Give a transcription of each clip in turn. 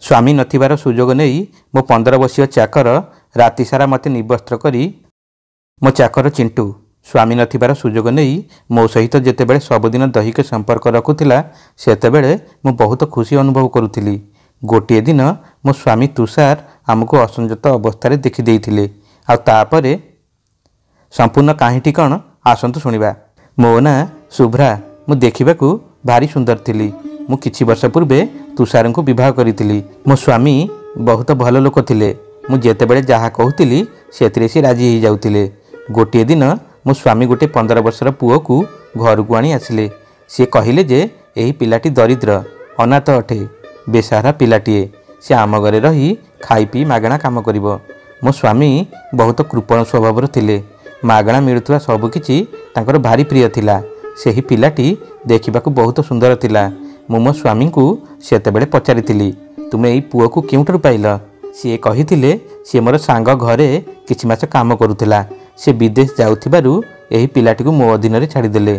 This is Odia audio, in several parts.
स्वामी नथिबार सुजोग नहीं मो 15 वर्षीय चाकर राति सारा मते निवस्त्र करी मो चाकर चिंटू स्वामी नथिबार सुजोग नहीं मो सहित जेतेबेले सबुदिन दैहिक संपर्क रखुथिला सेतेबेले मु बहुत खुशी अनुभव करुथिली। गोटे दिन मो स्वामी तुषार आमको असंजत अवस्था देखी देइथिले आ तापरे संपूर्ण कहानी कौन आसतु शुणा। मो ना शुभ्रा मु देखिबाकू भारी सुंदर थिली। मु किछि वर्ष पूर्वे तुषार को विवाह करी। मो स्वामी बहुत भल लोक थिले। मु जेतेबेले जहा कहूतिली सेतिरे से राजी हो जाउतिले। गोटे दिन मो स्वामी गोटे 15 वर्षर पुओ को घर को आनी आसिले। सी कहले जे एही पिलाटी दरिद्र अनाथ अटे, बेसहारा पिलाटीए, से आम घरे रही खाई पी मागणा काम करिवो। मो स्वामी बहुत कृपण स्वभावर थिले। मागणा मिलुवा सबकिछि तांकर भारी प्रिय थिला। सेही पिलाटी देखिबाकू बहुत सुंदर थिला। मु मो स्वामी को सेतेबेले पचारिथिली, तुमे एई पुओ को केउठरु पाइल? सी कहिथिले सी मोर सांग घरे किछि मास काम करुथिला। से विदेश जाउथिबारु एही पिलाटी को मो अधीन रे छाड़ीदेले।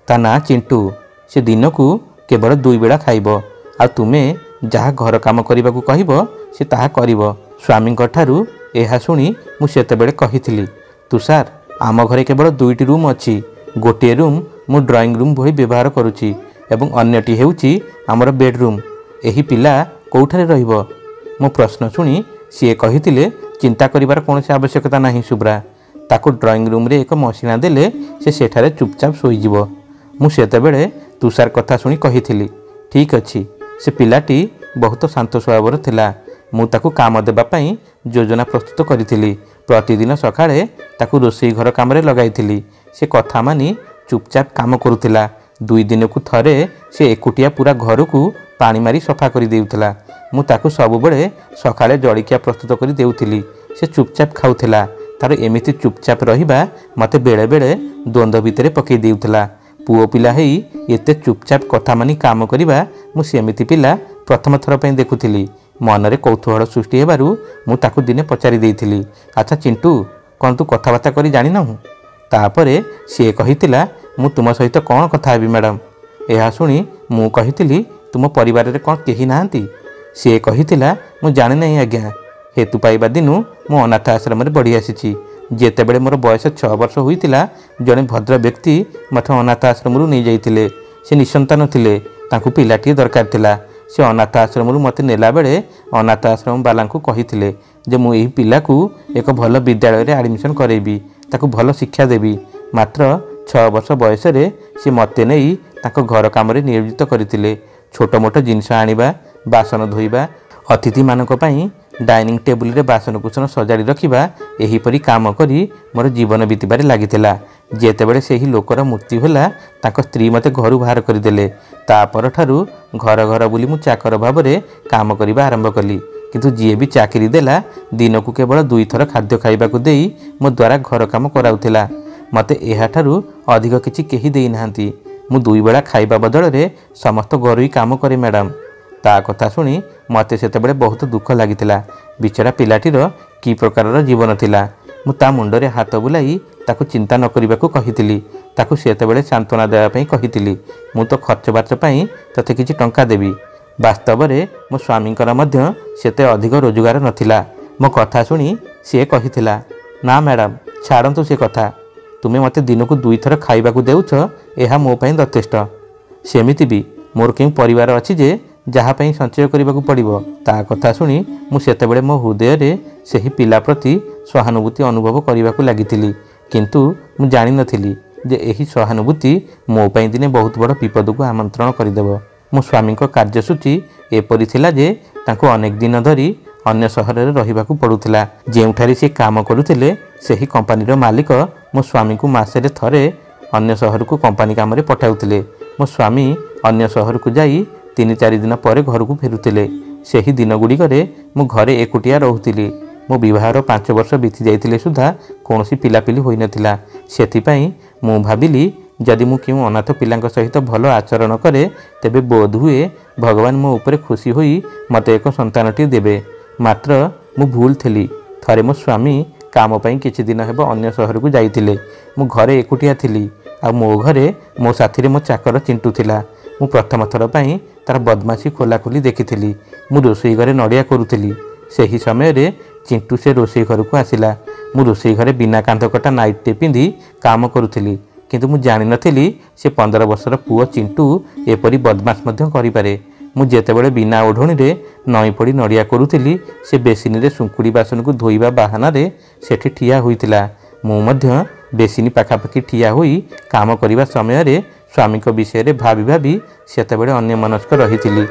ता ना चिंटू, से दिन को केवल 2 बेला खाइबो आ तुमे जहा घर काम करने कहब से ताहा करिवो। स्वामी ठारू एहा शुणी मु सेतेबेले कहिथिली, तुषार आम घरे केवल 2टी रूम अच्छी। गोटे रूम मु ड्राइंग रूम भई व्यवहार करुछि एवं अन्यटी हेउछि आमर बेडरूम। एही पिला कोठारे रहिबो? मो प्रश्न शुणी सी कहिथिले, चिंता करिवार कोनोसी आवश्यकता नाही शुभ्रा। ताको ड्राइंग रूम रे एक मसिना देले से सेठारे चुपचाप सोईजिवो। मु सेतेबेले तुषार कथा शुणी कहिथिली, ठीक अछि। से पिलाटी बहुत शांत स्वभावर थिला। मु ताकू काम देबा पई योजना प्रस्तुत करिथिली। प्रतिदिन सकाळे ताकू रोसई घर काम रे लगाइथिली। से कथा मानी चुपचाप काम करुथिला। 2 दिन को थरे से एकुटिया पूरा घर को पानी मारी सफा करि देउथिला। मु ताकू सबुबेले सकाळे जळिकिया प्रस्तुत करि देउथिली। से चुपचाप खाउथिला। तार एमिति चुपचाप रहिबा मते बेले बेले द्वंद्व भितरे पकई देउथिला। पुओ पिला हेई एते चुपचाप कथा मानी काम करिबा मु सेमिति पिला प्रथम थर पई देखुथिली। मनरे कौतूहल सृष्टि हेबारु मु ताकू दिने पचारि देइथिली, अच्छा चिंटू कोन तू कथाबार्ता करि जानिनहु? तापरे से कहितिला, मु तुम सहित कौन कथा हेबी मैडम। एहा शुणी मु कहितिली, तुम परिवार रे कोन केही नाहंती? से कहितिला, मु जानि नहीं आज्ञा। हेतु पाइबा दिनु मु अनाथ आश्रम रे बढ़ी आसीछि। जेतेबेले मोर बयस 6 वर्ष होइतिला जने भद्र व्यक्ति मते अनाथ आश्रम रु नै जाइतिले। से निसंतान थिले, तांकु पिलाटी दरकार थिला। से अनाथ आश्रम रु मते नेला बेले अनाथ आश्रम वाला को कहितिले जे मु एही पिला को एक भल विद्यालय रे एडमिशन करेबी, ताकु भल शिक्षा देबी। मात्र 6 वर्ष बयस रे से मते नै ताको घर काम रे नियोजित करथिले। छोट मोट जिनिस आनिबा, बासन धोइबा, अतिथि मानक पई डाइनिंग टेबुल रे बासन कुसन सजाड़ी रखिबा, एही परी काम करी मोर जीवन बीतिबारे लागिथिला। जेतेबेले सेही लोकर मृत्यु होला ताको स्त्री मते घरु बाहर करदेले। तापर ठारू घर घर बुली मु चाकर भाबरे काम करिबा आरंभ कली। किंतु जीए भी चाकरी देला दिन को केवल 2 थर खाद्य खाइबाकू देई मो द्वारा घर काम कराउथिला। मते एहा ठारू अधिक किछि केही देई नाहंती। मु 2 बेला खाइबा बदल रे समस्त घरोई काम करे मैडम। ता कथा शुणी मते सेतेबेले बहुत दुख लागिथिला। बिचरा पिलाटीर की प्रकारर जीवन थिला। मु ता मुंडरे हाथ बुलाई ताकू चिंता न करिबाकू कहिथिली। ताकू सेतेबेले सांत्वना देबा पई कहिथिली, मु तो खर्च बार्च पई तते किछि टंका देबी। वास्तव रे मो स्वामींकर मध्य सेते अधिक रोजगार नथिला। मो कथा शुणी से कहिथिला, ना मैडम छाड़ंतु से कथा, तुमे मते दिन को 2 थर खाइबाकू देउछ, एहा मो पई यथेष्ट। सेमिति भी मोर केउ परिवार अछि जे जहाँ पई संचय करने पड़ो। ता कथा शुणी मु सेतेबेले मो हृदय रे सेही पिला प्रति सहानुभूति अनुभव करने लगी। किंतु मु जानि नथिली जे एही सहानुभूति मो पई दिने बहुत बड़ विपद को आमंत्रण करदेव। मो स्वामी कार्यसूची एपरी थिला जे तांको अनेक दिन धरी अन्य सहर रे रहिबाकू पड़ुथिला। जेउठारे से काम करुथिले सेही कंपनीर मालिक मो स्वामी को मासेरे थरे अन्य सहर को कंपनी काम रे पठाउथिले। मो स्वामी अन्य सहर को जाई 3-4 दिन पर घर को फेरुथिले। सेही दिन गुड़िकरे मु घरे एकुटिया रहुथिली। मो विवाहर 5 वर्ष बीती जाइतिले सुधा कौनसी पिलापिली होई नथिला। सेथिपई मु भाबिली जदि मु केउ अनाथ पिलांक सहित भल आचरण करे तेबे बोध हुए भगवान मो ऊपर खुशी होई मते एक संतानटी देबे। मात्र मु भूल थेली। थरे मो स्वामी काम पई किछि दिन हेबो अन्य शहर को जाइतिले। मु घरे एकुटिया थिली। आ मो घरे मो साथी रे मो चाकर चिंटू थिला। ମୁଁ ପ୍ରଥମ ଥର ପାଇଁ ତାର ବଦମାସି ଖୋଲାଖୋଲି ଦେଖିଥିଲି। ମୁଁ ରୋଷେଇ ଘରେ ନଡ଼ିଆ କରୁଥିଲି। ସେହି ସମୟରେ ଚିଣ୍ଟୁ ସେ ରୋଷେଇ ଘରକୁ ଆସିଲା। ମୁଁ ରୋଷେଇ ଘରେ ବିନା କାନ୍ଧକଟା ନାଇଟ୍ଟେ ପିନ୍ଧି କାମ କରୁଥିଲି, କିନ୍ତୁ ମୁଁ ଜାଣିନଥିଲି ସେ 15 ବର୍ଷର ପୁଅ ଚିଣ୍ଟୁ ଏପରି ବଦମାସ ମଧ୍ୟ କରିପାରେ। ମୁଁ ଯେତେବେଳେ ବିନା ଓଢ଼ଣୀରେ ନଇଁ ପଡ଼ି ନଡ଼ିଆ କରୁଥିଲି, ସେ ବେସିନରେ ସୁଙ୍କୁଡ଼ି ବାସନକୁ ଧୋଇବା ବାହାନାରେ ସେଠି ଠିଆ ହୋଇଥିଲା। ମୁଁ ମଧ୍ୟ ବେସିନ ପାଖାପାଖି ଠିଆ ହୋଇ କାମ କରିବା ସମୟରେ ସ୍ୱାମୀଙ୍କ ବିଷୟରେ ଭାବି ଭାବି ସେତେବେଳେ ଅନ୍ୟମନସ୍କ ରହିଥିଲି।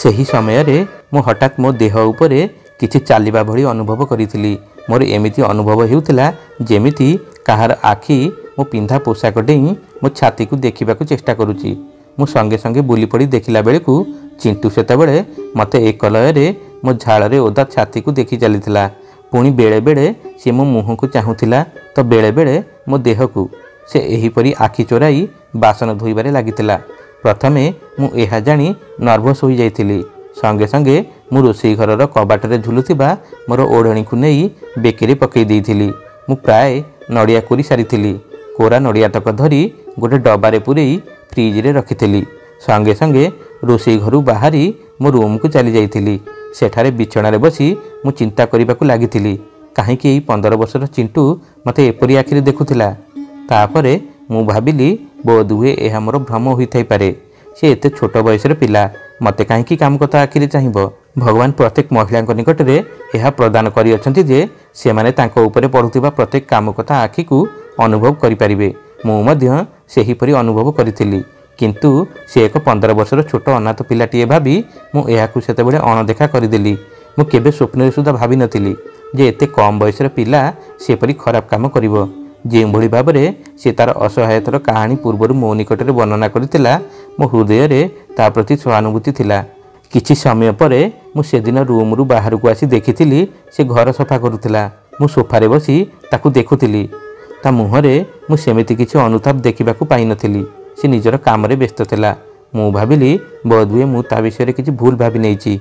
ସେହି ସମୟରେ ମୁଁ ହଠାତ୍ ମୋ ଦେହ ଉପରେ କିଛି ଚାଲିବା ଭଳି ଅନୁଭବ କରିଥିଲି। ମୋର ଏମିତି ଅନୁଭବ ହେଉଥିଲା ଯେମିତି କାହାର ଆଖି ମୋ ପିନ୍ଧା ପୋଷାକ ଡେଇଁ ମୋ ଛାତିକୁ ଦେଖିବାକୁ ଚେଷ୍ଟା କରୁଛି। ମୁଁ ସଙ୍ଗେ ସଙ୍ଗେ ବୁଲି ପଡ଼ି ଦେଖିଲା ବେଳକୁ ଚିଣ୍ଟୁ ସେତେବେଳେ ମୋତେ ଏକ ଲୟରେ ମୋ ଝାଳରେ ଓଦା ଛାତିକୁ ଦେଖି ଚାଲିଥିଲା। ପୁଣି ବେଳେବେଳେ ସେ ମୋ ମୁହଁକୁ ଚାହୁଁଥିଲା ତ ବେଳେବେଳେ ମୋ ଦେହକୁ। ସେ ଏହିପରି ଆଖି ଚୋରାଇ ବାସନ ଧୋଇବାରେ ଲାଗିଥିଲା। ପ୍ରଥମେ ମୁଁ ଏହା ଜାଣି ନର୍ଭସ୍ ହୋଇଯାଇଥିଲି। ସଙ୍ଗେ ସଙ୍ଗେ ମୁଁ ରୋଷେଇ ଘରର କବାଟରେ ଝୁଲୁଥିବା ମୋର ଓଢ଼ଣୀକୁ ନେଇ ବେକରେ ପକାଇ ଦେଇଥିଲି। ମୁଁ ପ୍ରାୟ ନଡ଼ିଆ କୋରି ସାରିଥିଲି। କୋରା ନଡ଼ିଆତକ ଧରି ଗୋଟେ ଡବାରେ ପୂରେଇ ଫ୍ରିଜରେ ରଖିଥିଲି। ସଙ୍ଗେ ସଙ୍ଗେ ରୋଷେଇ ଘରୁ ବାହାରି ମୋ ରୁମ୍କୁ ଚାଲି ଯାଇଥିଲି। ସେଠାରେ ବିଛଣାରେ ବସି ମୁଁ ଚିନ୍ତା କରିବାକୁ ଲାଗିଥିଲି, କାହିଁକି ଏଇ 15 ବର୍ଷର ଚିଣ୍ଟୁ ମୋତେ ଏପରି ଆଖିରେ ଦେଖୁଥିଲା। ତାପରେ ମୁଁ ଭାବିଲି ବୋଧହୁଏ ଏହା ମୋର ଭ୍ରମ ହୋଇଥାଇପାରେ। ସେ ଏତେ ଛୋଟ ବୟସର ପିଲା, ମୋତେ କାହିଁକି କାମକଥା ଆଖିରେ ଚାହିଁବ? ଭଗବାନ ପ୍ରତ୍ୟେକ ମହିଳାଙ୍କ ନିକଟରେ ଏହା ପ୍ରଦାନ କରିଅଛନ୍ତି ଯେ ସେମାନେ ତାଙ୍କ ଉପରେ ପଡ଼ୁଥିବା ପ୍ରତ୍ୟେକ କାମକଥା ଆଖିକୁ ଅନୁଭବ କରିପାରିବେ। ମୁଁ ମଧ୍ୟ ସେହିପରି ଅନୁଭବ କରିଥିଲି, କିନ୍ତୁ ସେ ଏକ 15 ବର୍ଷର ଛୋଟ ଅନାଥ ପିଲାଟିଏ ଭାବି ମୁଁ ଏହାକୁ ସେତେବେଳେ ଅଣଦେଖା କରିଦେଲି। ମୁଁ କେବେ ସ୍ୱପ୍ନରେ ସୁଦ୍ଧା ଭାବିନଥିଲି ଯେ ଏତେ କମ୍ ବୟସର ପିଲା ସେପରି ଖରାପ କାମ କରିବ। ଯେଉଁଭଳି ଭାବରେ ସେ ତାର ଅସହାୟତାର କାହାଣୀ ପୂର୍ବରୁ ମୋ ନିକଟରେ ବର୍ଣ୍ଣନା କରିଥିଲା, ମୋ ହୃଦୟରେ ତା ପ୍ରତି ସହାନୁଭୂତି ଥିଲା। କିଛି ସମୟ ପରେ ମୁଁ ସେଦିନ ରୁମ୍ରୁ ବାହାରକୁ ଆସି ଦେଖିଥିଲି ସେ ଘର ସଫା କରୁଥିଲା। ମୁଁ ସୋଫାରେ ବସି ତାକୁ ଦେଖୁଥିଲି। ତା ମୁହଁରେ ମୁଁ ସେମିତି କିଛି ଅନୁତାପ ଦେଖିବାକୁ ପାଇନଥିଲି। ସେ ନିଜର କାମରେ ବ୍ୟସ୍ତ ଥିଲା। ମୁଁ ଭାବିଲି ବୋଧହୁଏ ମୁଁ ତା ବିଷୟରେ କିଛି ଭୁଲ ଭାବି ନେଇଛି।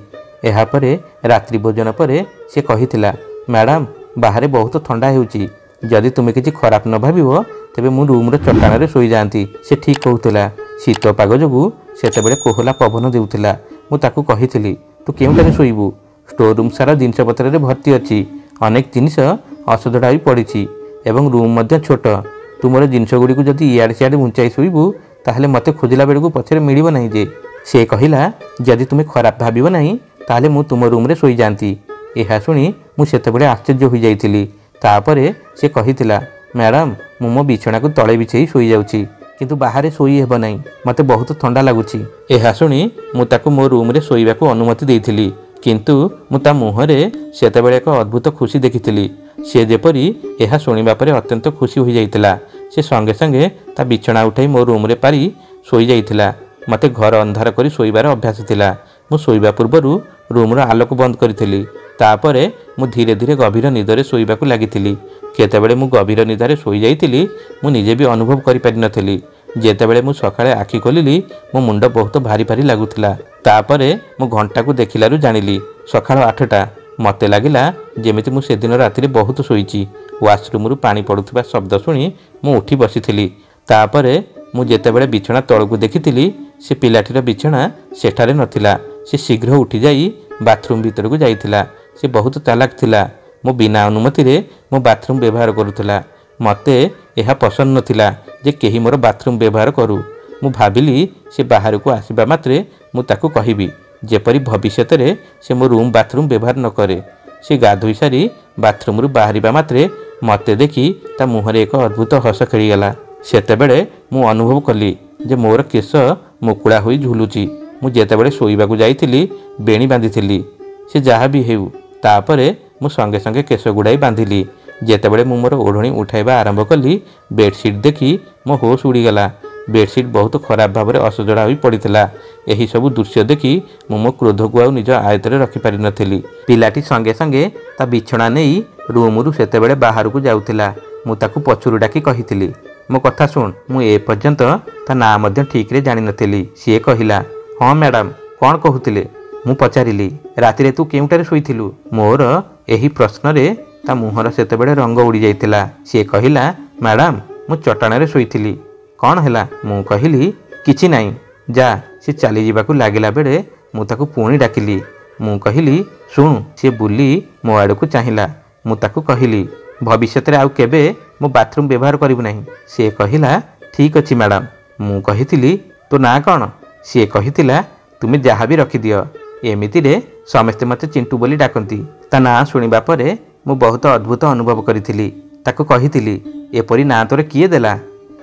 ଏହାପରେ ରାତ୍ରି ଭୋଜନ ପରେ ସେ କହିଥିଲା, ମ୍ୟାଡ଼ାମ୍, ବାହାରେ ବହୁତ ଥଣ୍ଡା ହେଉଛି। ଯଦି ତୁମେ କିଛି ଖରାପ ନ ଭାବିବ ତେବେ ମୁଁ ରୁମ୍ର ଚଟାଣରେ ଶୋଇଯାଆନ୍ତି। ସେ ଠିକ୍ କହୁଥିଲା। ଶୀତ ପାଗ ଯୋଗୁଁ ସେତେବେଳେ କୋହଲା ପବନ ଦେଉଥିଲା। ମୁଁ ତାକୁ କହିଥିଲି, ତୁ କେଉଁଠାରେ ଶୋଇବୁ? ଷ୍ଟୋର ରୁମ୍ ସାରା ଜିନିଷପତ୍ରରେ ଭର୍ତ୍ତି ଅଛି। ଅନେକ ଜିନିଷ ଅସଜଡ଼ା ହୋଇ ପଡ଼ିଛି ଏବଂ ରୁମ୍ ମଧ୍ୟ ଛୋଟ। ତୁ ମୋର ଜିନିଷଗୁଡ଼ିକୁ ଯଦି ଇଆଡ଼େ ସିଆଡ଼େ ଉଞ୍ଚାଇ ଶୋଇବୁ ତାହେଲେ ମୋତେ ଖୋଜିଲା ବେଳକୁ ପଛରେ ମିଳିବ ନାହିଁ ଯେ। ସେ କହିଲା, ଯଦି ତୁମେ ଖରାପ ଭାବିବ ନାହିଁ ତାହେଲେ ମୁଁ ତୁମ ରୁମ୍ରେ ଶୋଇଯାଆନ୍ତି। ଏହା ଶୁଣି ମୁଁ ସେତେବେଳେ ଆଶ୍ଚର୍ଯ୍ୟ ହୋଇଯାଇଥିଲି। ତାପରେ ସେ କହିଥିଲା, ମ୍ୟାଡ଼ାମ୍, ମୁଁ ମୋ ବିଛଣାକୁ ତଳେ ବିଛେଇ ଶୋଇଯାଉଛି, କିନ୍ତୁ ବାହାରେ ଶୋଇ ହେବ ନାହିଁ। ମୋତେ ବହୁତ ଥଣ୍ଡା ଲାଗୁଛି। ଏହା ଶୁଣି ମୁଁ ତାକୁ ମୋ ରୁମ୍ରେ ଶୋଇବାକୁ ଅନୁମତି ଦେଇଥିଲି, କିନ୍ତୁ ମୁଁ ତା ମୁହଁରେ ସେତେବେଳେ ଏକ ଅଦ୍ଭୁତ ଖୁସି ଦେଖିଥିଲି। ସେ ଯେପରି ଏହା ଶୁଣିବା ପରେ ଅତ୍ୟନ୍ତ ଖୁସି ହୋଇଯାଇଥିଲା। ସେ ସଙ୍ଗେ ସଙ୍ଗେ ତା ବିଛଣା ଉଠାଇ ମୋ ରୁମ୍ରେ ପାରି ଶୋଇଯାଇଥିଲା। ମୋତେ ଘର ଅନ୍ଧାର କରି ଶୋଇବାର ଅଭ୍ୟାସ ଥିଲା। ମୁଁ ଶୋଇବା ପୂର୍ବରୁ ରୁମ୍ର ଆଲୋକ ବନ୍ଦ କରିଥିଲି। ତାପରେ ମୁଁ ଧୀରେ ଧୀରେ ଗଭୀର ନିଦରେ ଶୋଇବାକୁ ଲାଗିଥିଲି। କେତେବେଳେ ମୁଁ ଗଭୀର ନିଦରେ ଶୋଇଯାଇଥିଲି ମୁଁ ନିଜେ ବି ଅନୁଭବ କରିପାରିନଥିଲି। ଯେତେବେଳେ ମୁଁ ସକାଳେ ଆଖି ଖୋଲିଲି ମୋ ମୁଣ୍ଡ ବହୁତ ଭାରି ଭାରି ଲାଗୁଥିଲା। ତାପରେ ମୁଁ ଘଣ୍ଟାକୁ ଦେଖିଲାରୁ ଜାଣିଲି ସକାଳ 8ଟା। ମୋତେ ଲାଗିଲା ଯେମିତି ମୁଁ ସେଦିନ ରାତିରେ ବହୁତ ଶୋଇଛି। ୱାସରୁମ୍ରୁ ପାଣି ପଡ଼ୁଥିବା ଶବ୍ଦ ଶୁଣି ମୁଁ ଉଠି ବସିଥିଲି। ତାପରେ ମୁଁ ଯେତେବେଳେ ବିଛଣା ତଳକୁ ଦେଖିଥିଲି ସେ ପିଲାଟିର ବିଛଣା ସେଠାରେ ନଥିଲା। ସେ ଶୀଘ୍ର ଉଠିଯାଇ ବାଥରୁମ୍ ଭିତରକୁ ଯାଇଥିଲା। ସେ ବହୁତ ଚାଲାକ ଥିଲା। ମୋ ବିନା ଅନୁମତିରେ ମୋ ବାଥରୁମ୍ ବ୍ୟବହାର କରୁଥିଲା। ମୋତେ ଏହା ପସନ୍ଦ ନଥିଲା ଯେ କେହି ମୋର ବାଥରୁମ୍ ବ୍ୟବହାର କରୁ। ମୁଁ ଭାବିଲି ସେ ବାହାରକୁ ଆସିବା ମାତ୍ରେ ମୁଁ ତାକୁ କହିବି, ଯେପରି ଭବିଷ୍ୟତରେ ସେ ମୋ ରୁମ୍ ବାଥରୁମ୍ ବ୍ୟବହାର ନ କରେ। ସେ ଗାଧୋଇ ସାରି ବାଥରୁମ୍ରୁ ବାହାରିବା ମାତ୍ରେ ମୋତେ ଦେଖି ତା ମୁହଁରେ ଏକ ଅଦ୍ଭୁତ ହସ ଖେଳିଗଲା। ସେତେବେଳେ ମୁଁ ଅନୁଭବ କଲି ଯେ ମୋର କେଶ ମୁକୁଳା ହୋଇ ଝୁଲୁଛି। ମୁଁ ଯେତେବେଳେ ଶୋଇବାକୁ ଯାଇଥିଲି ବେଣୀ ବାନ୍ଧିଥିଲି। ସେ ଯାହା ବି ହେଉ, ତାପରେ ମୁଁ ସଙ୍ଗେ ସଙ୍ଗେ କେଶ ଗୁଡ଼ାଇ ବାନ୍ଧିଲି। ଯେତେବେଳେ ମୁଁ ମୋର ଓଢ଼ଣୀ ଉଠାଇବା ଆରମ୍ଭ କଲି ବେଡ଼ସିଟ୍ ଦେଖି ମୋ ହୋସ୍ ଉଡ଼ିଗଲା। ବେଡ଼ସିଟ୍ ବହୁତ ଖରାପ ଭାବରେ ଅସଜଡ଼ା ହୋଇ ପଡ଼ିଥିଲା। ଏହିସବୁ ଦୃଶ୍ୟ ଦେଖି ମୁଁ ମୋ କ୍ରୋଧକୁ ଆଉ ନିଜ ଆୟତ୍ତରେ ରଖିପାରିନଥିଲି। ପିଲାଟି ସଙ୍ଗେ ସଙ୍ଗେ ତା ବିଛଣା ନେଇ ରୁମ୍ରୁ ସେତେବେଳେ ବାହାରକୁ ଯାଉଥିଲା। ମୁଁ ତାକୁ ପଛରୁ ଡାକି କହିଥିଲି, ମୋ କଥା ଶୁଣ। ମୁଁ ଏପର୍ଯ୍ୟନ୍ତ ତା ନାଁ ମଧ୍ୟ ଠିକ୍ରେ ଜାଣିନଥିଲି। ସିଏ କହିଲା, ହଁ ମ୍ୟାଡ଼ାମ୍, କ'ଣ କହୁଥିଲେ? ମୁଁ ପଚାରିଲି, ରାତିରେ ତୁ କେଉଁଠାରେ ଶୋଇଥିଲୁ? ମୋର ଏହି ପ୍ରଶ୍ନରେ ତା ମୁହଁର ସେତେବେଳେ ରଙ୍ଗ ଉଡ଼ିଯାଇଥିଲା। ସିଏ କହିଲା, ମ୍ୟାଡ଼ାମ୍, ମୁଁ ଚଟାଣରେ ଶୋଇଥିଲି। କ'ଣ ହେଲା? ମୁଁ କହିଲି, କିଛି ନାହିଁ। जा सी चली जावाकू लागिला बेले मु ताकू पुणी डाकिली। मु कहिली शुणु सी बुली मो आड़क चाहिला। मु ताकू कहिली भविष्य में आउ केबे मो बाथरूम व्यवहार करिबु नहीं। सी कहिला ठीक अच्छी मैडम। मु कहिथिली तो ना कौन? सी कहिथिला तुमे जहा भी रखिदियो। एमिति रे समस्ते मते चिंटू बोली डाकंती। ता ना शुणिबा परे मु बहुत अद्भुत अनुभव करिथिली। ताको कहिथिली एपरी ना तोरे किए देला?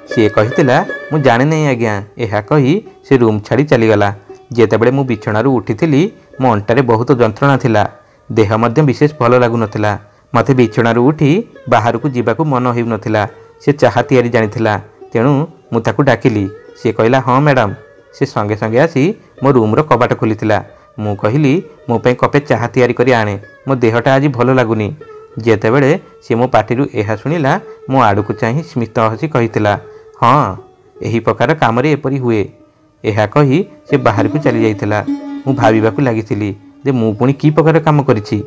सी कहिथिला मु जाने नहीं आज्ञा। एहा कही से रूम छाड़ी चलीगला। जेतेबेले मु बिछणारू उठिथिली मो अंटारे बहुत जंत्रणा थिला। देह मध्य विशेष भल लागु नथिला। मते बिछणारू उठी बाहर को जीवाकू मन हेउ नथिला। से चाहा तियारी जानिथिला तेणु मु ताकू डाकिली। से कहला हाँ मैडम। से संगे संगे आसी मो रूम रो कबाट खोलिथिला। मु कहिली मो पे कपे चाहा तियारी करी आणे, मो देहटा आज भल लागुनी। जेतेबेले से मो पाटिरू एहा सुनिला मो आड़कू चाही स्मित हसी कहिथिला हाँ एही प्रकार कामरे एपरी हुए। एहा कही से बाहर को चली जाइथिला। मु भाबिबाकू लागिथिली जे मु पुणी की प्रकार काम करिछि।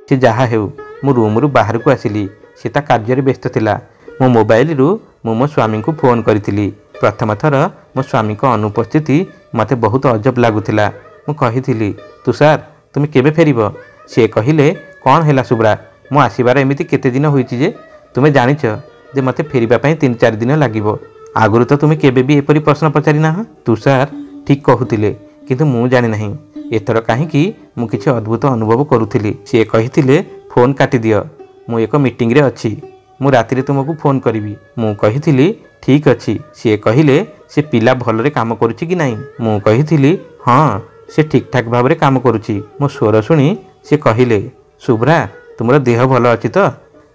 से जहा हेउ मु रूम रु बाहर को आसिली। से ता कार्य व्यस्त थिला। मो मोबाइल रु मो स्वामी को फोन करिथिली। प्रथम थर मो स्वामी को अनुपस्थिति मते बहुत अजब लागुथिला। मु कहिथिली तुषार तुम केबे फेरिब? से कहिले कौन हैला सुब्रा मो आसीबार एमिति केते दिन होईछि जे तुमे जानिछ जे मते फेरिबा पई 3-4 दिन लागिबो। आगुरु तो तुमे केबे भी एपरी प्रश्न पचारि ना। तुषार ठीक कहूतिले किंतु मु जानि नहीं। एथर काहीकि मु किछि अद्भुत अनुभव करूथिली। से कहिथिले फोन काटि दियो मु एक मीटिंग रे अछि, मु राति तुमको फोन करिवि। मु कहिथिली ठीक अछि। से कहिले से पिला भलरे काम करूछि कि नहीं? मु कहिथिली हाँ से ठीक ठाक भाव काम करूछि। मो स्वर शुणी से कहिले शुभ्रा तुमर देह भल अछि तो?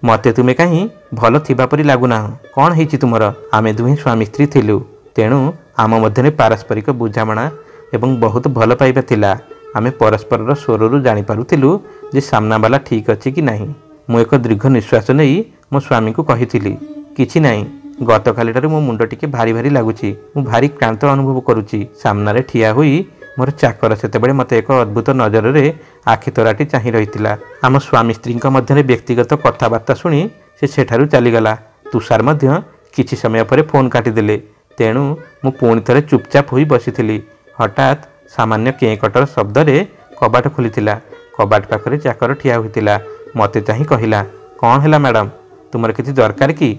मते तुमे कहीं भल थिबा परि लागुना। कौन हेछि तुमर? आमे दुहे स्वामी स्त्री थिलु तेणु आम मध्यरे पारस्परिक बुझामणा एवं बहुत भल पाइबा थिला। आमे परस्पर स्वररू जानि पारुथिलु जे सामना वाला ठीक अछि कि नहीं। मु एक दीर्घ निश्वास नहीं मो स्वामी को कहिथिली किछि नहीं, गत कालीटारू मो मुंड टिके भारी भारी लागुछि। मु भारी क्लांत अनुभव करुछि। सामनारे ठिया होई मोर चाकर सेतेबेले मते एक अद्भुत नजर रे आखि तराटी चाहि रहितिला। आम स्वामी स्त्री मध्यरे व्यक्तिगत कथबार्ता शुणी से सेठारू चलीगला। तुषार मध्य किछि समय पर फोन काटिदेले तेणु मु पुणी थरे चुपचाप होई बसिथिली। हठात सामान्य केकटर शब्द रे कबाट खोलिथिला। कबाट पाखरे चाकर ठिया होइतिला। मते चाहि कहिला कौन हैला मैडम तुमर किछि दरकार कि?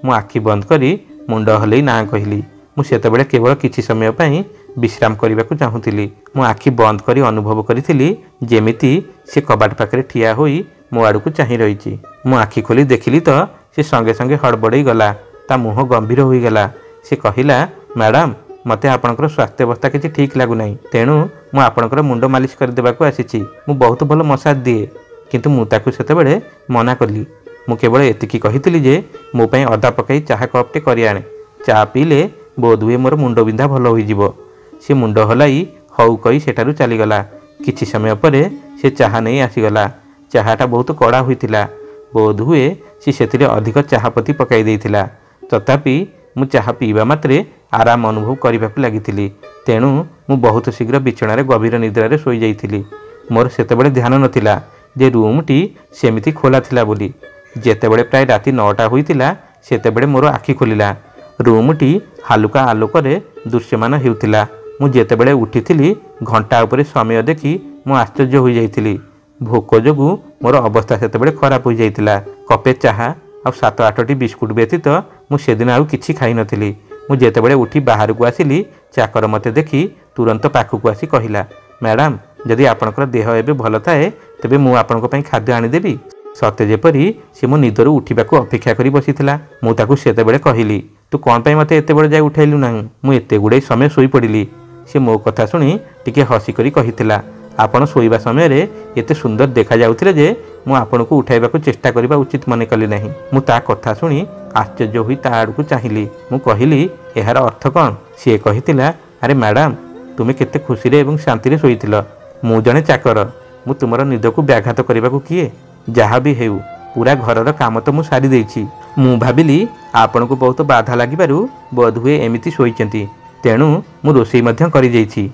मु आखि बंद करी मुंड हलई ना कहली। मु सेतेबेले केवल किछि समय पई विश्राम करने चाहूली। मु आखि बंद करी अनुभव करी जेमिति से कबाट पाखरे ठिया होई मो आड़ को चाह रही। मु आखि खोली देखिली तो से संगे संगे हड़बड़ई गला। ता मुह गंभीर हो गला। से कहिला मैडम मते आपणकर स्वास्थ्य अवस्था किसी ठीक लगुना तेणु मु आपणकर मुंड मालिश कर देबाकू आसीछि। मु बहुत भल मसाज दिए किंतु मु ताकू सेतेबेले मना कली। मु केवल एतिकी कहितली जे मो पई अदा पकाई चाह कपटे करि आणे। चा पीले बोध हुए मोर मुंड बिंधा भल होई जिवो। से मुंड हलाई हऊ कही सेठारू चलीगला। किछि समय पर से चाहा नहीं आसीगला। चाहाटा बहुत कड़ा होइतिला। बोध हुए सी सेथिरे अधिक चाहापति पकाई देइथिला। तथापि मु चाहा पीवा मात्रे आराम अनुभव करबाकू लागिथिली। तेणु मु बहुत शीघ्र बिछणारे गभीर निद्रारे सोई जाइथिली। मोर सेतेबेले ध्यान नथिला जे रूमटी सेमिति खोला थिला बोली। जेतेबेले प्राय राति 9टा होइतिला सेतेबेले मोर आखि खोलिला। रूमटी हालुका आलोकरे दृश्यमान हेउतिला। मु जेतेबेले उठिथिली घंटा उपरे समय देखि मु आश्चर्य होई जाइथिली। भोक जोगु मोर अवस्था सेतेबेले खराब होई जाइतिला। कपे चाहा आ 7-8टी बिस्कुट व्यतीत मु सेदिन आउ किछि खाई नथिली। मु जेतेबेले उठी बाहर को आसिली चाकर मते देखि तुरंत पाखकु आसी कहिला मैडम जदि आपणकर देह एबे भल थाए तेबे मु आपणक पई खाद्य आनि देबी। सते जेपरी से मो निदरू उठिबाकू अपेक्षा करी बसिथिला। मु ताकू सेतेबेले कहिली तू कोन पई मते एते बेले जाय उठाइलु नाही? मु एते गुडे समय सोई पडिली। से मो कथा सुनी टिके हसी करी कहिथिला आपण सोईबा समय रे एते सुंदर देखा जाउथिले जे मु आपणकू उठाइबाकू चेष्टा करिबा उचित मने कली नाही। मु ता कथा सुनी आश्चर्य होई ता आडकू चाहिली। मु कहिली एहार अर्थ कोन? से कहिथिला अरे मैडम तुमे केते खुशी रे एवं शांति रे सोईथिल। मु जने चाकर मु तुमर निदकू व्याघात करिबाकू किए? जहा भी हेउ पूरा घरर काम तो मु सारी देइछि। मु भाबिली आपणकू बहुत बाधा लागिबारु बोध हुए एमिति सोईचंती तेणु मु रोषेई मध्य करि जाइछि।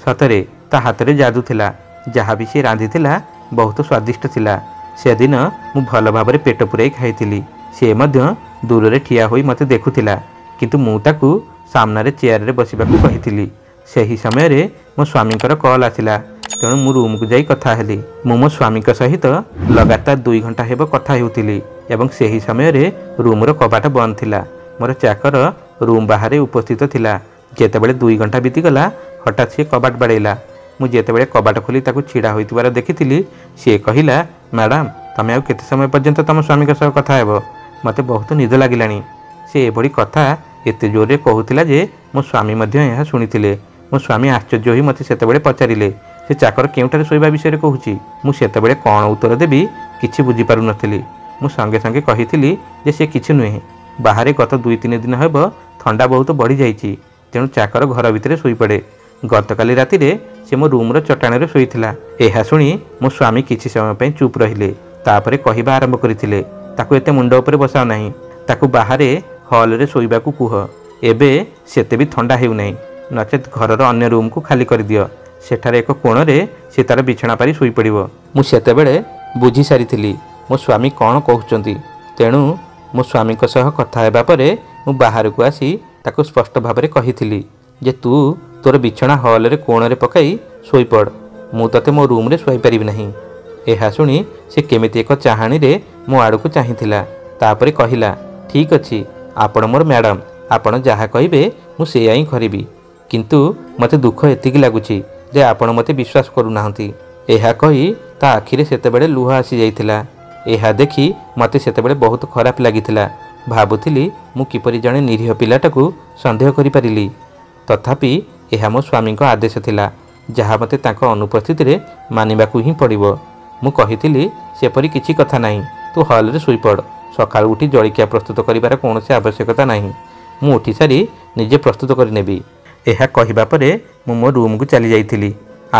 सतरे ता हाथरे जादू थिला। जहा भी से रांधि थिला बहुत स्वादिष्ट थिला। से दिन मु भल भाबरे पेट पुराई खाइथिली। से मध्य दूर रे ठिया होई मते देखुथिला किंतु मु ताकू सामना रे चेयर रे बसिबाकू कहिथिली। ସେହି ସମୟରେ ମୋ ସ୍ୱାମୀଙ୍କର କଲ୍ ଆସିଲା। ତେଣୁ ମୁଁ ରୁମ୍କୁ ଯାଇ କଥା ହେଲି। ମୁଁ ମୋ ସ୍ୱାମୀଙ୍କ ସହିତ ଲଗାତାର 2 ଘଣ୍ଟା ହେବ କଥା ହେଉଥିଲି ଏବଂ ସେହି ସମୟରେ ରୁମ୍ର କବାଟ ବନ୍ଦ ଥିଲା। ମୋର ଚାକର ରୁମ୍ ବାହାରେ ଉପସ୍ଥିତ ଥିଲା। ଯେତେବେଳେ 2 ଘଣ୍ଟା ବିତିଗଲା ହଠାତ୍ ସିଏ କବାଟ ବାଡ଼େଇଲା। ମୁଁ ଯେତେବେଳେ କବାଟ ଖୋଲି ତାକୁ ଛିଡ଼ା ହୋଇଥିବାର ଦେଖିଥିଲି ସିଏ କହିଲା, ମ୍ୟାଡ଼ାମ୍ ତମେ ଆଉ କେତେ ସମୟ ପର୍ଯ୍ୟନ୍ତ ତମ ସ୍ୱାମୀଙ୍କ ସହ କଥା ହେବ? ମୋତେ ବହୁତ ନିଦ ଲାଗିଲାଣି। ସେ ଏଭଳି କଥା ଏତେ ଜୋରରେ କହୁଥିଲା ଯେ ମୋ ସ୍ୱାମୀ ମଧ୍ୟ ଏହା ଶୁଣିଥିଲେ। ମୋ ସ୍ୱାମୀ ଆଶ୍ଚର୍ଯ୍ୟ ହୋଇ ମୋତେ ସେତେବେଳେ ପଚାରିଲେ, ସେ ଚାକର କେଉଁଠାରେ ଶୋଇବା ବିଷୟରେ କହୁଛି? ମୁଁ ସେତେବେଳେ କ'ଣ ଉତ୍ତର ଦେବି କିଛି ବୁଝିପାରୁନଥିଲି। ମୁଁ ସଙ୍ଗେ ସଙ୍ଗେ କହିଥିଲି ଯେ ସେ କିଛି ନୁହେଁ, ବାହାରେ ଗତ 2-3 ଦିନ ହେବ ଥଣ୍ଡା ବହୁତ ବଢ଼ିଯାଇଛି, ତେଣୁ ଚାକର ଘର ଭିତରେ ଶୋଇପଡ଼େ। ଗତକାଲି ରାତିରେ ସେ ମୋ ରୁମ୍ର ଚଟାଣରେ ଶୋଇଥିଲା। ଏହା ଶୁଣି ମୋ ସ୍ୱାମୀ କିଛି ସମୟ ପାଇଁ ଚୁପ୍ ରହିଲେ। ତାପରେ କହିବା ଆରମ୍ଭ କରିଥିଲେ, ତାକୁ ଏତେ ମୁଣ୍ଡ ଉପରେ ବସାଅ ନାହିଁ, ତାକୁ ବାହାରେ ହଲ୍ରେ ଶୋଇବାକୁ କୁହ। ଏବେ ସେତେ ବି ଥଣ୍ଡା ହେଉନାହିଁ, ନଚେତ୍ ଘରର ଅନ୍ୟ ରୁମ୍କୁ ଖାଲି କରିଦିଅ। ସେଠାରେ ଏକ କୋଣରେ ସେ ତା'ର ବିଛଣା ପାରି ଶୋଇପଡ଼ିବ। ମୁଁ ସେତେବେଳେ ବୁଝିସାରିଥିଲି ମୋ ସ୍ୱାମୀ କ'ଣ କହୁଛନ୍ତି। ତେଣୁ ମୋ ସ୍ୱାମୀଙ୍କ ସହ କଥା ହେବା ପରେ ମୁଁ ବାହାରକୁ ଆସି ତାକୁ ସ୍ପଷ୍ଟ ଭାବରେ କହିଥିଲି ଯେ ତୁ ତୋର ବିଛଣା ହଲ୍ରେ କୋଣରେ ପକାଇ ଶୋଇପଡ଼, ମୁଁ ତୋତେ ମୋ ରୁମ୍ରେ ଶୋଇପାରିବି ନାହିଁ। ଏହା ଶୁଣି ସେ କେମିତି ଏକ ଚାହାଣୀରେ ମୋ ଆଡ଼କୁ ଚାହିଁଥିଲା। ତାପରେ କହିଲା, ଠିକ୍ ଅଛି, ଆପଣ ମୋର ମ୍ୟାଡ଼ାମ୍, ଆପଣ ଯାହା କହିବେ ମୁଁ ସେଇଆ ହିଁ କରିବି। କିନ୍ତୁ ମୋତେ ଦୁଃଖ ଏତିକି ଲାଗୁଛି ଯେ ଆପଣ ମୋତେ ବିଶ୍ୱାସ କରୁନାହାନ୍ତି। ଏହା କହି ତା ଆଖିରେ ସେତେବେଳେ ଲୁହ ଆସିଯାଇଥିଲା। ଏହା ଦେଖି ମୋତେ ସେତେବେଳେ ବହୁତ ଖରାପ ଲାଗିଥିଲା। ଭାବୁଥିଲି ମୁଁ କିପରି ଜଣେ ନିରୀହ ପିଲାଟାକୁ ସନ୍ଦେହ କରିପାରିଲି। ତଥାପି ଏହା ମୋ ସ୍ୱାମୀଙ୍କ ଆଦେଶ ଥିଲା, ଯାହା ମୋତେ ତାଙ୍କ ଅନୁପସ୍ଥିତିରେ ମାନିବାକୁ ହିଁ ପଡ଼ିବ। ମୁଁ କହିଥିଲି, ସେପରି କିଛି କଥା ନାହିଁ, ତୁ ହଲ୍ରେ ଶୋଇପଡ଼, ସକାଳୁ ଉଠି ଜଳଖିଆ ପ୍ରସ୍ତୁତ କରିବାର କୌଣସି ଆବଶ୍ୟକତା ନାହିଁ, ମୁଁ ଉଠିସାରି ନିଜେ ପ୍ରସ୍ତୁତ କରିନେବି। ଏହା କହିବା ପରେ ମୁଁ ମୋ ରୁମ୍କୁ ଚାଲି ଯାଇଥିଲି।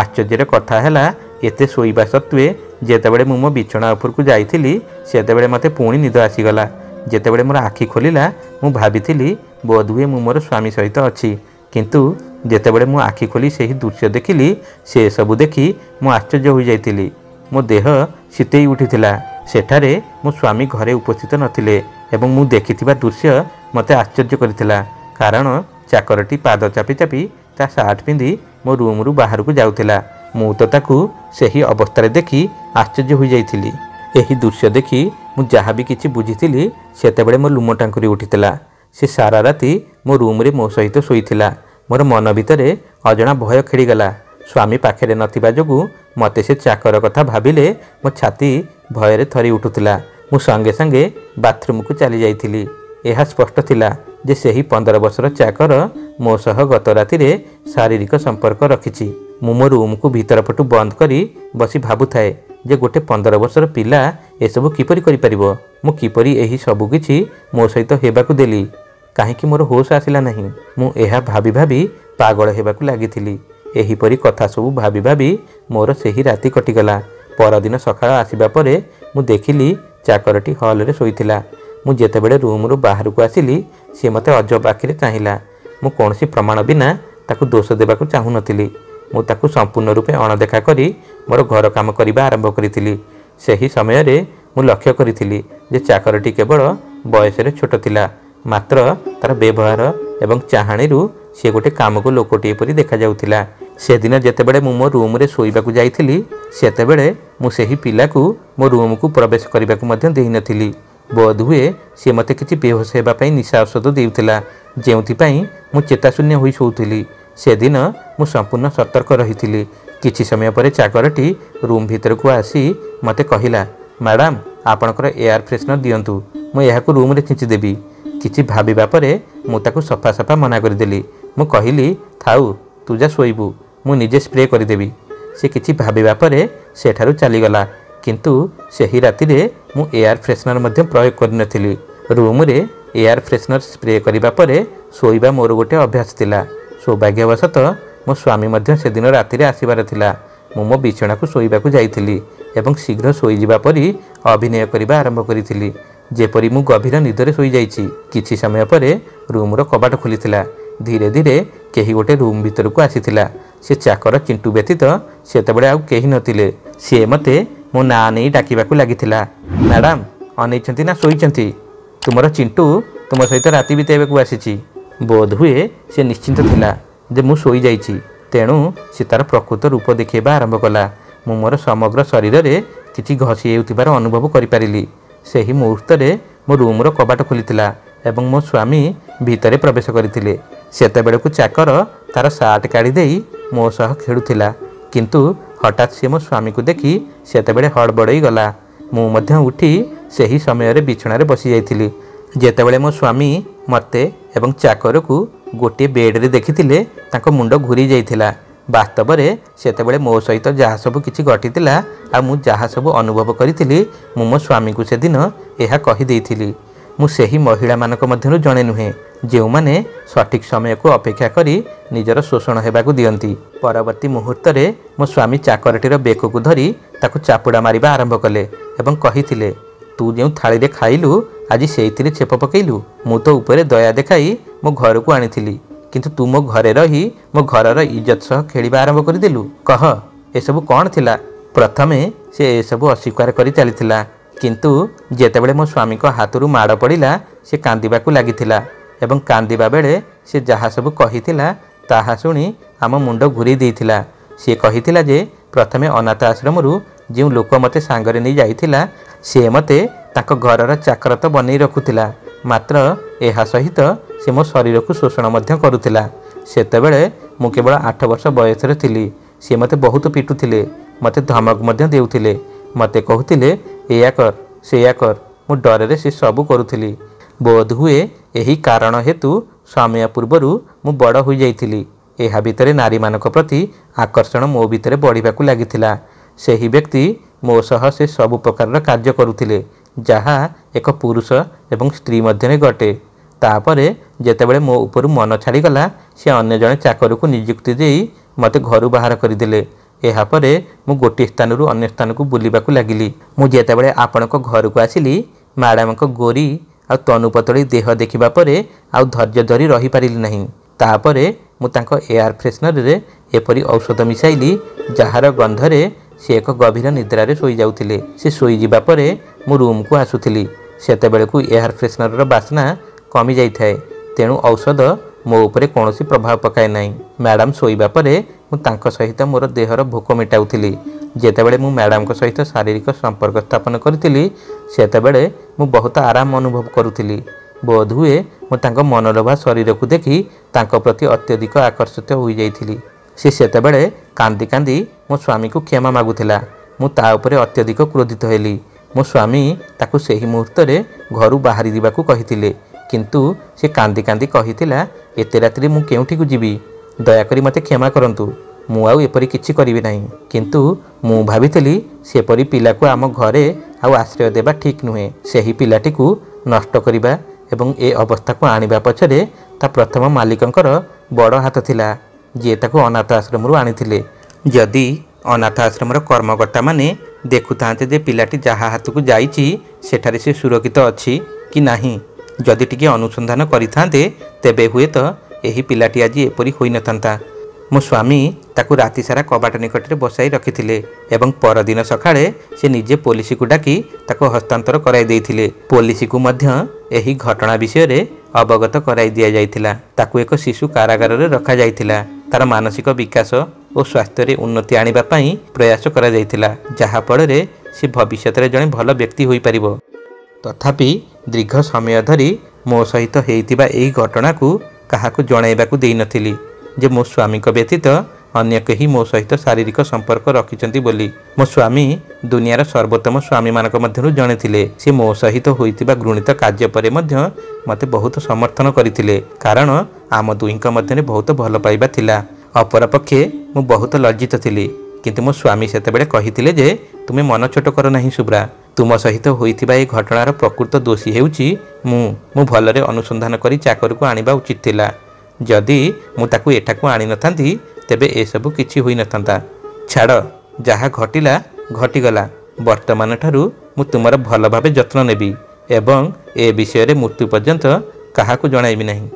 ଆଶ୍ଚର୍ଯ୍ୟର କଥା ହେଲା, ଏତେ ଶୋଇବା ସତ୍ତ୍ୱେ ଯେତେବେଳେ ମୁଁ ମୋ ବିଛଣା ଉପରକୁ ଯାଇଥିଲି ସେତେବେଳେ ମୋତେ ପୁଣି ନିଦ ଆସିଗଲା। ଯେତେବେଳେ ମୋର ଆଖି ଖୋଲିଲା ମୁଁ ଭାବିଥିଲି ବୋଧହୁଏ ମୁଁ ମୋର ସ୍ୱାମୀ ସହିତ ଅଛି। କିନ୍ତୁ ଯେତେବେଳେ ମୁଁ ଆଖି ଖୋଲି ସେହି ଦୃଶ୍ୟ ଦେଖିଲି ସେସବୁ ଦେଖି ମୁଁ ଆଶ୍ଚର୍ଯ୍ୟ ହୋଇଯାଇଥିଲି। ମୋ ଦେହ ଶୀତେଇ ଉଠିଥିଲା। ସେଠାରେ ମୋ ସ୍ୱାମୀ ଘରେ ଉପସ୍ଥିତ ନଥିଲେ ଏବଂ ମୁଁ ଦେଖିଥିବା ଦୃଶ୍ୟ ମୋତେ ଆଶ୍ଚର୍ଯ୍ୟ କରିଥିଲା। କାରଣ ଚାକରଟି ପାଦ ଚାପି ଚାପି ତା ସାର୍ଟ ପିନ୍ଧି ମୋ ରୁମ୍ରୁ ବାହାରକୁ ଯାଉଥିଲା। ମୁଁ ତ ତାକୁ ସେହି ଅବସ୍ଥାରେ ଦେଖି ଆଶ୍ଚର୍ଯ୍ୟ ହୋଇଯାଇଥିଲି। ଏହି ଦୃଶ୍ୟ ଦେଖି ମୁଁ ଯାହା ବି କିଛି ବୁଝିଥିଲି ସେତେବେଳେ ମୋ ଲୁମ ଟାଙ୍କୁରି ଉଠିଥିଲା। ସେ ସାରା ରାତି ମୋ ରୁମ୍ରେ ମୋ ସହିତ ଶୋଇଥିଲା। ମୋର ମନ ଭିତରେ ଅଜଣା ଭୟ ଖେଳିଗଲା। ସ୍ୱାମୀ ପାଖରେ ନଥିବା ଯୋଗୁଁ ମୋତେ ସେ ଚାକର କଥା ଭାବିଲେ ମୋ ଛାତି ଭୟରେ ଥରି ଉଠୁଥିଲା। ମୁଁ ସଙ୍ଗେ ସଙ୍ଗେ ବାଥରୁମକୁ ଚାଲି ଯାଇଥିଲି। ଏହା ସ୍ପଷ୍ଟ ଥିଲା ଯେ ସେହି 15 ବର୍ଷର ଚାକର ମୋ ସହ ଗତ ରାତିରେ ଶାରୀରିକ ସମ୍ପର୍କ ରଖିଛି। ମୁଁ ମୋ ରୁମ୍କୁ ଭିତର ପଟୁ ବନ୍ଦ କରି ବସି ଭାବୁଥାଏ ଯେ ଗୋଟେ 15 ବର୍ଷର ପିଲା ଏସବୁ କିପରି କରିପାରିବ। ମୁଁ କିପରି ଏହି ସବୁ କିଛି ମୋ ସହିତ ହେବାକୁ ଦେଲି? କାହିଁକି ମୋର ହୋସ୍ ଆସିଲା ନାହିଁ? ମୁଁ ଏହା ଭାବି ଭାବି ପାଗଳ ହେବାକୁ ଲାଗିଥିଲି। ଏହିପରି କଥା ସବୁ ଭାବି ଭାବି ମୋର ସେହି ରାତି କଟିଗଲା। ପରଦିନ ସକାଳ ଆସିବା ପରେ ମୁଁ ଦେଖିଲି ଚାକରଟି ହଲ୍ରେ ଶୋଇଥିଲା। ମୁଁ ଯେତେବେଳେ ରୁମ୍ରୁ ବାହାରକୁ ଆସିଲି ସେ ମୋତେ ଅଜବ ଆଖିରେ ଚାହିଁଲା। ମୁଁ କୌଣସି ପ୍ରମାଣ ବିନା ତାକୁ ଦୋଷ ଦେବାକୁ ଚାହୁଁନଥିଲି। ମୁଁ ତାକୁ ସମ୍ପୂର୍ଣ୍ଣ ରୂପେ ଅଣଦେଖା କରି ମୋର ଘର କାମ କରିବା ଆରମ୍ଭ କରିଥିଲି। ସେହି ସମୟରେ ମୁଁ ଲକ୍ଷ୍ୟ କରିଥିଲି ଯେ ଚାକରଟି କେବଳ ବୟସରେ ଛୋଟ ଥିଲା, ମାତ୍ର ତା'ର ବ୍ୟବହାର ଏବଂ ଚାହାଣୀରୁ ସେ ଗୋଟେ କାମକୁ ଲୋକଟିଏ ପରି ଦେଖାଯାଉଥିଲା। ସେଦିନ ଯେତେବେଳେ ମୁଁ ମୋ ରୁମ୍ରେ ଶୋଇବାକୁ ଯାଇଥିଲି ସେତେବେଳେ ମୁଁ ସେହି ପିଲାକୁ ମୋ ରୁମ୍କୁ ପ୍ରବେଶ କରିବାକୁ ମଧ୍ୟ ଦେଇନଥିଲି। ବୋଧହୁଏ ସେ ମୋତେ କିଛି ବେହୋସ ହେବା ପାଇଁ ନିଶା ଔଷଧ ଦେଉଥିଲା, ଯେଉଁଥିପାଇଁ ମୁଁ ଚେତାଶୂନ୍ୟ ହୋଇ ଶୋଉଥିଲି। ସେଦିନ ମୁଁ ସମ୍ପୂର୍ଣ୍ଣ ସତର୍କ ରହିଥିଲି। କିଛି ସମୟ ପରେ ଚାକରଟି ରୁମ୍ ଭିତରକୁ ଆସି ମୋତେ କହିଲା, ମ୍ୟାଡ଼ାମ୍ ଆପଣଙ୍କର ଏୟାର ଫ୍ରେଶନର୍ ଦିଅନ୍ତୁ, ମୁଁ ଏହାକୁ ରୁମ୍ରେ ଛିଞ୍ଚିଦେବି। କିଛି ଭାବିବା ପରେ ମୁଁ ତାକୁ ସଫା ସଫା ମନା କରିଦେଲି। ମୁଁ କହିଲି, ଥାଉ, ତୁ ଯା ଶୋଇବୁ, ମୁଁ ନିଜେ ସ୍ପ୍ରେ କରିଦେବି। ସେ କିଛି ଭାବିବା ପରେ ସେଠାରୁ ଚାଲିଗଲା। କିନ୍ତୁ ସେହି ରାତିରେ ମୁଁ ଏୟାର ଫ୍ରେଶନର୍ ମଧ୍ୟ ପ୍ରୟୋଗ କରିନଥିଲି। ରୁମ୍ରେ ଏୟାର ଫ୍ରେଶନର୍ ସ୍ପ୍ରେ କରିବା ପରେ ଶୋଇବା ମୋର ଗୋଟେ ଅଭ୍ୟାସ ଥିଲା। ସୌଭାଗ୍ୟବଶତଃ ମୋ ସ୍ୱାମୀ ମଧ୍ୟ ସେଦିନ ରାତିରେ ଆସିବାର ଥିଲା। ମୁଁ ମୋ ବିଛଣାକୁ ଶୋଇବାକୁ ଯାଇଥିଲି ଏବଂ ଶୀଘ୍ର ଶୋଇଯିବା ପରି ଅଭିନୟ କରିବା ଆରମ୍ଭ କରିଥିଲି, ଯେପରି ମୁଁ ଗଭୀର ନିଦରେ ଶୋଇଯାଇଛି। କିଛି ସମୟ ପରେ ରୁମ୍ର କବାଟ ଖୋଲିଥିଲା। ଧୀରେ ଧୀରେ କେହି ଗୋଟେ ରୁମ୍ ଭିତରକୁ ଆସିଥିଲା। ସେ ଚାକର ଚିଣ୍ଟୁ ବ୍ୟତୀତ ସେତେବେଳେ ଆଉ କେହି ନଥିଲେ। ସେ ମୋତେ ମୋ ନାଁ ନେଇ ଡାକିବାକୁ ଲାଗିଥିଲା। ମ୍ୟାଡ଼ାମ୍ ଅନେଇଛନ୍ତି ନା ଶୋଇଛନ୍ତି? ତୁମର ଚିଣ୍ଟୁ ତୁମ ସହିତ ରାତି ବିତାଇବାକୁ ଆସିଛି। ବୋଧହୁଏ ସେ ନିଶ୍ଚିନ୍ତ ଥିଲା ଯେ ମୁଁ ଶୋଇଯାଇଛି। ତେଣୁ ସେ ତାର ପ୍ରକୃତ ରୂପ ଦେଖାଇବା ଆରମ୍ଭ କଲା। ମୁଁ ମୋର ସମଗ୍ର ଶରୀରରେ କିଛି ଘଷି ହେଉଥିବାର ଅନୁଭବ କରିପାରିଲି। ସେହି ମୁହୂର୍ତ୍ତରେ ମୋ ରୁମ୍ର କବାଟ ଖୋଲିଥିଲା ଏବଂ ମୋ ସ୍ୱାମୀ ଭିତରେ ପ୍ରବେଶ କରିଥିଲେ। ସେତେବେଳକୁ ଚାକର ତାର ସାର୍ଟ କାଢ଼ିଦେଇ ମୋ ସହ ଖେଳୁଥିଲା, କିନ୍ତୁ ହଠାତ୍ ସେ ମୋ ସ୍ୱାମୀକୁ ଦେଖି ସେତେବେଳେ ହଡ଼ବଡ଼େଇ ଗଲା। ମୁଁ ମଧ୍ୟ ଉଠି ସେହି ସମୟରେ ବିଛଣାରେ ବସିଯାଇଥିଲି। ଯେତେବେଳେ ମୋ ସ୍ୱାମୀ ମୋତେ ଏବଂ ଚାକରକୁ ଗୋଟିଏ ବେଡ଼୍ରେ ଦେଖିଥିଲେ, ତାଙ୍କ ମୁଣ୍ଡ ଘୁରି ଯାଇଥିଲା। ବାସ୍ତବରେ ସେତେବେଳେ ମୋ ସହିତ ଯାହା ସବୁ କିଛି ଘଟିଥିଲା ଆଉ ମୁଁ ଯାହା ସବୁ ଅନୁଭବ କରିଥିଲି, ମୁଁ ମୋ ସ୍ୱାମୀକୁ ସେଦିନ ଏହା କହିଦେଇଥିଲି। ମୁଁ ସେହି ମହିଳାମାନଙ୍କ ମଧ୍ୟରୁ ଜଣେ ନୁହେଁ ଯେଉଁମାନେ ସଠିକ୍ ସମୟକୁ ଅପେକ୍ଷା କରି ନିଜର ଶୋଷଣ ହେବାକୁ ଦିଅନ୍ତି। ପରବର୍ତ୍ତୀ ମୁହୂର୍ତ୍ତରେ ମୋ ସ୍ୱାମୀ ଚାକରଟିର ବେକକୁ ଧରି ତାକୁ ଚାପୁଡ଼ା ମାରିବା ଆରମ୍ଭ କଲେ ଏବଂ କହିଥିଲେ, ତୁ ଯେଉଁ ଥାଳିରେ ଖାଇଲୁ ଆଜି ସେଇଥିରେ ଛେପ ପକେଇଲୁ। ମୁଁ ତ ଉପରେ ଦୟା ଦେଖାଇ ମୋ ଘରକୁ ଆଣିଥିଲି, କିନ୍ତୁ ତୁ ମୋ ଘରେ ରହି ମୋ ଘରର ଇଜ୍ଜତ ସହ ଖେଳିବା ଆରମ୍ଭ କରିଦେଲୁ। କହ, ଏସବୁ କ'ଣ ଥିଲା? ପ୍ରଥମେ ସେ ଏସବୁ ଅସ୍ୱୀକାର କରି ଚାଲିଥିଲା, କିନ୍ତୁ ଯେତେବେଳେ ମୋ ସ୍ୱାମୀଙ୍କ ହାତରୁ ମାଡ଼ ପଡ଼ିଲା ସେ କାନ୍ଦିବାକୁ ଲାଗିଥିଲା ଏବଂ କାନ୍ଦିବା ବେଳେ ସେ ଯାହା ସବୁ କହିଥିଲା ତାହା ଶୁଣି ଆମ ମୁଣ୍ଡ ଘୁରେଇ ଦେଇଥିଲା। ସେ କହିଥିଲା ଯେ ପ୍ରଥମେ ଅନାଥ ଆଶ୍ରମରୁ ଯେଉଁ ଲୋକ ମୋତେ ସାଙ୍ଗରେ ନେଇ ଯାଇଥିଲା ସେ ମୋତେ ତାଙ୍କ ଘରର ଚାକର ତ ବନେଇ ରଖୁଥିଲା, ମାତ୍ର ଏହା ସହିତ ସେ ମୋ ଶରୀରକୁ ଶୋଷଣ ମଧ୍ୟ କରୁଥିଲା। ସେତେବେଳେ ମୁଁ କେବଳ 8 ବର୍ଷ ବୟସରେ ଥିଲି। ସେ ମୋତେ ବହୁତ ପିଟୁଥିଲେ, ମୋତେ ଧମକ ମଧ୍ୟ ଦେଉଥିଲେ, ମୋତେ କହୁଥିଲେ ଏଇଆ କର ସେଇଆ କର। ମୁଁ ଡରରେ ସେ ସବୁ କରୁଥିଲି। ବୋଧହୁଏ ଏହି କାରଣ ହେତୁ ସମୟ ପୂର୍ବରୁ ମୁଁ ବଡ଼ ହୋଇଯାଇଥିଲି। ଏହା ଭିତରେ ନାରୀମାନଙ୍କ ପ୍ରତି ଆକର୍ଷଣ ମୋ ଭିତରେ ବଢ଼ିବାକୁ ଲାଗିଥିଲା। ସେହି ବ୍ୟକ୍ତି ମୋ ସହ ସେ ସବୁ ପ୍ରକାରର କାର୍ଯ୍ୟ କରୁଥିଲେ ଯାହା ଏକ ପୁରୁଷ ଏବଂ ସ୍ତ୍ରୀ ମଧ୍ୟରେ ଘଟେ। ତାପରେ ଯେତେବେଳେ ମୋ ଉପରୁ ମନ ଛାଡ଼ିଗଲା ସେ ଅନ୍ୟ ଜଣେ ଚାକରକୁ ନିଯୁକ୍ତି ଦେଇ ମୋତେ ଘରୁ ବାହାର କରିଦେଲେ। ଏହାପରେ ମୁଁ ଗୋଟିଏ ସ୍ଥାନରୁ ଅନ୍ୟ ସ୍ଥାନକୁ ବୁଲିବାକୁ ଲାଗିଲି। ମୁଁ ଯେତେବେଳେ ଆପଣଙ୍କ ଘରକୁ ଆସିଲି, ମ୍ୟାଡ଼ାମଙ୍କ ଗୋରି ଆଉ ତନୁପତଳି ଦେହ ଦେଖିବା ପରେ ଆଉ ଧୈର୍ଯ୍ୟ ଧରି ରହିପାରିଲି ନାହିଁ। ତାପରେ ମୁଁ ତାଙ୍କ ଏୟାର ଫ୍ରେଶନରରେ ଏପରି ଔଷଧ ମିଶାଇଲି ଯାହାର ଗନ୍ଧରେ ସେ ଏକ ଗଭୀର ନିଦ୍ରାରେ ଶୋଇଯାଉଥିଲେ। ସେ ଶୋଇଯିବା ପରେ ମୁଁ ରୁମ୍କୁ ଆସୁଥିଲି। ସେତେବେଳକୁ ଏୟାର ଫ୍ରେଶନରର ବାସ୍ନା କମିଯାଇଥାଏ, ତେଣୁ ଔଷଧ ମୋ ଉପରେ କୌଣସି ପ୍ରଭାବ ପକାଏ ନାହିଁ। ମ୍ୟାଡ଼ାମ ଶୋଇବା ପରେ ମୁଁ ତାଙ୍କ ସହିତ ମୋର ଦେହର ଭୋକ ମେଟାଉଥିଲି। ଯେତେବେଳେ ମୁଁ ମ୍ୟାଡ଼ାମଙ୍କ ସହିତ ଶାରୀରିକ ସମ୍ପର୍କ ସ୍ଥାପନ କରିଥିଲି ସେତେବେଳେ ମୁଁ ବହୁତ ଆରାମ ଅନୁଭବ କରୁଥିଲି। ବୋଧହୁଏ ମୁଁ ତାଙ୍କ ମନଲୋଭା ଶରୀରକୁ ଦେଖି ତାଙ୍କ ପ୍ରତି ଅତ୍ୟଧିକ ଆକର୍ଷିତ ହୋଇଯାଇଥିଲି। ସେ ସେତେବେଳେ କାନ୍ଦି କାନ୍ଦି ମୋ ସ୍ୱାମୀକୁ କ୍ଷମା ମାଗୁଥିଲା। ମୁଁ ତା ଉପରେ ଅତ୍ୟଧିକ କ୍ରୋଧିତ ହେଲି। ମୋ ସ୍ୱାମୀ ତାକୁ ସେହି ମୁହୂର୍ତ୍ତରେ ଘରୁ ବାହାରି ଯିବାକୁ କହିଥିଲେ, କିନ୍ତୁ ସେ କାନ୍ଦି କାନ୍ଦି କହିଥିଲା, ଏତେ ରାତିରେ ମୁଁ କେଉଁଠିକୁ ଯିବି? ଦୟାକରି ମୋତେ କ୍ଷମା କରନ୍ତୁ, ମୁଁ ଆଉ ଏପରି କିଛି କରିବି ନାହିଁ। କିନ୍ତୁ ମୁଁ ଭାବିଥିଲି ସେପରି ପିଲାକୁ ଆମ ଘରେ ଆଉ ଆଶ୍ରୟ ଦେବା ଠିକ୍ ନୁହେଁ। ସେହି ପିଲାଟିକୁ ନଷ୍ଟ କରିବା ଏବଂ ଏ ଅବସ୍ଥାକୁ ଆଣିବା ପଛରେ ତା ପ୍ରଥମ ମାଲିକଙ୍କର ବଡ଼ ହାତ ଥିଲା, ଯିଏ ତାକୁ ଅନାଥ ଆଶ୍ରମରୁ ଆଣିଥିଲେ। ଯଦି ଅନାଥ ଆଶ୍ରମର କର୍ମକର୍ତ୍ତାମାନେ ଦେଖୁଥାନ୍ତେ ଯେ ପିଲାଟି ଯାହା ହାତକୁ ଯାଇଛି ସେଠାରେ ସେ ସୁରକ୍ଷିତ ଅଛି କି ନାହିଁ, ଯଦି ଟିକିଏ ଅନୁସନ୍ଧାନ କରିଥାନ୍ତେ, ତେବେ ହୁଏତ ଏହି ପିଲାଟି ଆଜି ଏପରି ହୋଇନଥାନ୍ତା। ମୋ ସ୍ୱାମୀ ତାକୁ ରାତିସାରା କବାଟ ନିକଟରେ ବସାଇ ରଖିଥିଲେ ଏବଂ ପରଦିନ ସକାଳେ ସେ ନିଜେ ପୋଲିସକୁ ଡାକି ତାକୁ ହସ୍ତାନ୍ତର କରାଇ ଦେଇଥିଲେ। ପୋଲିସକୁ ମଧ୍ୟ ଏହି ଘଟଣା ବିଷୟରେ ଅବଗତ କରାଇ ଦିଆଯାଇଥିଲା। ତାକୁ ଏକ ଶିଶୁ କାରାଗାରରେ ରଖାଯାଇଥିଲା। ତାର ମାନସିକ ବିକାଶ ଓ ସ୍ୱାସ୍ଥ୍ୟରେ ଉନ୍ନତି ଆଣିବା ପାଇଁ ପ୍ରୟାସ କରାଯାଇଥିଲା, ଯାହାଫଳରେ ସେ ଭବିଷ୍ୟତରେ ଜଣେ ଭଲ ବ୍ୟକ୍ତି ହୋଇପାରିବ। ତଥାପି ଦୀର୍ଘ ସମୟ ଧରି ମୋ ସହିତ ହୋଇଥିବା ଏହି ଘଟଣାକୁ କାହାକୁ ଜଣାଇବାକୁ ଦେଇନଥିଲି ଯେ ମୋ ସ୍ୱାମୀଙ୍କ ବ୍ୟତୀତ ଅନ୍ୟ କେହି ମୋ ସହିତ ଶାରୀରିକ ସମ୍ପର୍କ ରଖିଛନ୍ତି ବୋଲି। ମୋ ସ୍ୱାମୀ ଦୁନିଆର ସର୍ବୋତ୍ତମ ସ୍ୱାମୀମାନଙ୍କ ମଧ୍ୟରୁ ଜଣେ ଥିଲେ। ସେ ମୋ ସହିତ ହୋଇଥିବା ଘୃଣିତ କାର୍ଯ୍ୟ ପରେ ମଧ୍ୟ ମୋତେ ବହୁତ ସମର୍ଥନ କରିଥିଲେ, କାରଣ ଆମ ଦୁହିଁଙ୍କ ମଧ୍ୟରେ ବହୁତ ଭଲ ପାଇବା ଥିଲା। ଅପରପକ୍ଷେ ମୁଁ ବହୁତ ଲଜ୍ଜିତ ଥିଲି, କିନ୍ତୁ ମୋ ସ୍ୱାମୀ ସେତେବେଳେ କହିଥିଲେ ଯେ ତୁମେ ମନ ଛୋଟ କର ନାହିଁ ଶୁଭ୍ରା, ତୁମ ସହିତ ହୋଇଥିବା ଏହି ଘଟଣାର ପ୍ରକୃତ ଦୋଷୀ ହେଉଛି ମୁଁ ଭଲରେ ଅନୁସନ୍ଧାନ କରି ଚାକରକୁ ଆଣିବା ଉଚିତ ଥିଲା। ଯଦି ମୁଁ ତାକୁ ଏଠାକୁ ଆଣିନଥାନ୍ତି ତେବେ ଏସବୁ କିଛି ହୋଇନଥାନ୍ତା। ଛାଡ଼, ଯାହା ଘଟିଲା ଘଟିଗଲା। ବର୍ତ୍ତମାନ ଠାରୁ ମୁଁ ତୁମର ଭଲ ଭାବେ ଯତ୍ନ ନେବି ଏବଂ ଏ ବିଷୟରେ ମୃତ୍ୟୁ ପର୍ଯ୍ୟନ୍ତ କାହାକୁ ଜଣାଇବି ନାହିଁ।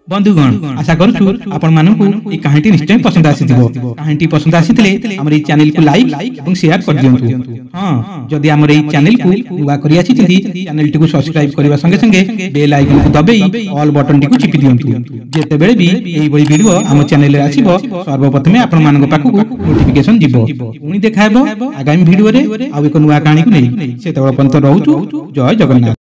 बंधुगण आशा करूछु आपण मानकु ए कहानी निश्चय पसंद आसीथिबो। कहानी पसंद आसीथिले हमर ए चैनल को लाइक एवं शेयर कर दियंतु। जदि आम चैनल को नुआ कर चैनल टी सब्सक्राइब करने संगे संगे बेल आइकन को दबाई ऑल बटन टी चिपी दिंतु जितेबले भी यही वीडियो आम चैनल आसीबो सर्वप्रथमे आपण मानक पाखु नोटिफिकेशन जीवो पुणी देखाबो आगामी वीडियो रे आ एक नुआ कहानी को नहीं से तबे पर्यंत रहूछु जय जगन्नाथ।